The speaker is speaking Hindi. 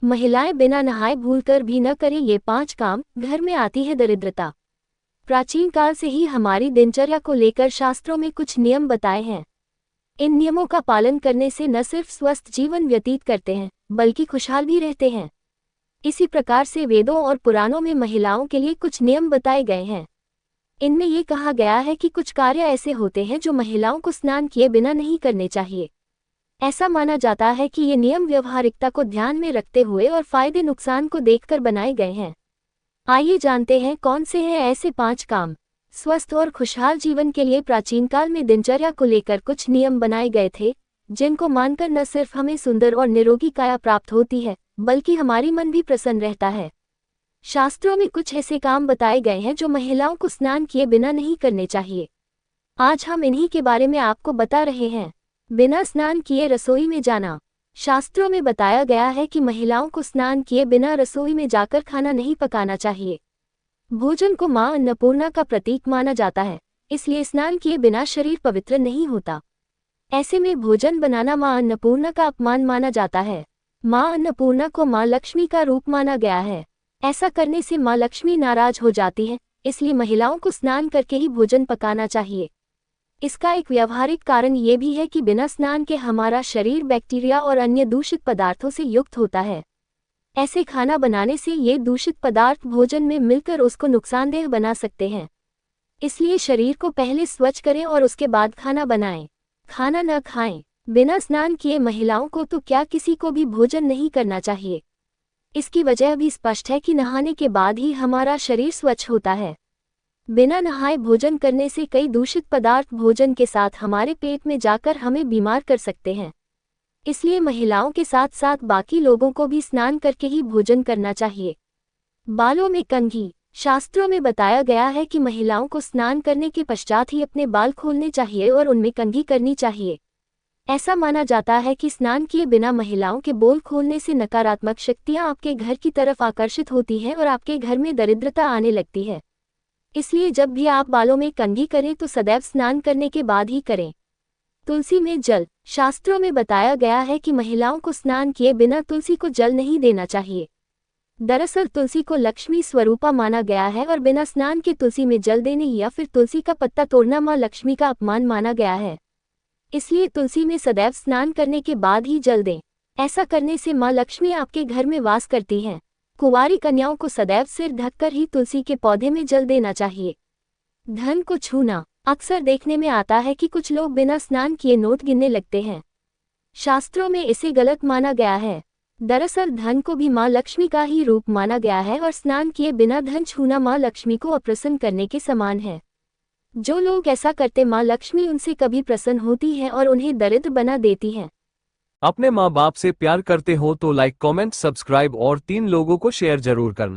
महिलाएं बिना नहाए भूलकर भी न करें ये 5 काम, घर में आती है दरिद्रता। प्राचीन काल से ही हमारी दिनचर्या को लेकर शास्त्रों में कुछ नियम बताए हैं। इन नियमों का पालन करने से न सिर्फ स्वस्थ जीवन व्यतीत करते हैं, बल्कि खुशहाल भी रहते हैं। इसी प्रकार से वेदों और पुराणों में महिलाओं के लिए कुछ नियम बताए गए हैं। इनमें ये कहा गया है कि कुछ कार्य ऐसे होते हैं जो महिलाओं को स्नान किए बिना नहीं करने चाहिए। ऐसा माना जाता है कि ये नियम व्यवहारिकता को ध्यान में रखते हुए और फायदे नुकसान को देखकर बनाए गए हैं। आइए जानते हैं कौन से हैं ऐसे 5 काम। स्वस्थ और खुशहाल जीवन के लिए प्राचीन काल में दिनचर्या को लेकर कुछ नियम बनाए गए थे, जिनको मानकर न सिर्फ हमें सुंदर और निरोगी काया प्राप्त होती है, बल्कि हमारी मन भी प्रसन्न रहता है। शास्त्रों में कुछ ऐसे काम बताए गए हैं जो महिलाओं को स्नान किए बिना नहीं करने चाहिए। आज हम इन्हीं के बारे में आपको बता रहे हैं। बिना स्नान किए रसोई में जाना। शास्त्रों में बताया गया है कि महिलाओं को स्नान किए बिना रसोई में जाकर खाना नहीं पकाना चाहिए। भोजन को मां अन्नपूर्णा का प्रतीक माना जाता है, इसलिए स्नान किए बिना शरीर पवित्र नहीं होता। ऐसे में भोजन बनाना मां अन्नपूर्णा का अपमान माना जाता है। मां अन्नपूर्णा को मां लक्ष्मी का रूप माना गया है। ऐसा करने से मां लक्ष्मी नाराज हो जाती है, इसलिए महिलाओं को स्नान करके ही भोजन पकाना चाहिए। इसका एक व्यावहारिक कारण ये भी है कि बिना स्नान के हमारा शरीर बैक्टीरिया और अन्य दूषित पदार्थों से युक्त होता है। ऐसे खाना बनाने से ये दूषित पदार्थ भोजन में मिलकर उसको नुकसानदेह बना सकते हैं। इसलिए शरीर को पहले स्वच्छ करें और उसके बाद खाना बनाएं। खाना न खाएं। बिना स्नान किए महिलाओं को तो क्या किसी को भी भोजन नहीं करना चाहिए। इसकी वजह भी स्पष्ट है कि नहाने के बाद ही हमारा शरीर स्वच्छ होता है। बिना नहाए भोजन करने से कई दूषित पदार्थ भोजन के साथ हमारे पेट में जाकर हमें बीमार कर सकते हैं। इसलिए महिलाओं के साथ साथ बाकी लोगों को भी स्नान करके ही भोजन करना चाहिए। बालों में कंघी। शास्त्रों में बताया गया है कि महिलाओं को स्नान करने के पश्चात ही अपने बाल खोलने चाहिए और उनमें कंघी करनी चाहिए। ऐसा माना जाता है कि स्नान किए बिना महिलाओं के बाल खोलने से नकारात्मक शक्तियां आपके घर की तरफ आकर्षित होती हैं और आपके घर में दरिद्रता आने लगती है। इसलिए जब भी आप बालों में कंघी करें तो सदैव स्नान करने के बाद ही करें। तुलसी में जल। शास्त्रों में बताया गया है कि महिलाओं को स्नान किए बिना तुलसी को जल नहीं देना चाहिए। दरअसल तुलसी को लक्ष्मी स्वरूपा माना गया है और बिना स्नान के तुलसी में जल देने या फिर तुलसी का पत्ता तोड़ना मां लक्ष्मी का अपमान माना गया है। इसलिए तुलसी में सदैव स्नान करने के बाद ही जल दें। ऐसा करने से मां लक्ष्मी आपके घर में वास करती हैं। कुंवारी कन्याओं को सदैव सिर ढककर ही तुलसी के पौधे में जल देना चाहिए। धन को छूना। अक्सर देखने में आता है कि कुछ लोग बिना स्नान किए नोट गिनने लगते हैं। शास्त्रों में इसे गलत माना गया है। दरअसल धन को भी मां लक्ष्मी का ही रूप माना गया है और स्नान किए बिना धन छूना मां लक्ष्मी को अप्रसन्न करने के समान है। जो लोग ऐसा करते मां लक्ष्मी उनसे कभी प्रसन्न होती है और उन्हें दरिद्र बना देती है। अपने माँ बाप से प्यार करते हो तो लाइक, कमेंट, सब्सक्राइब और 3 लोगों को शेयर जरूर करना।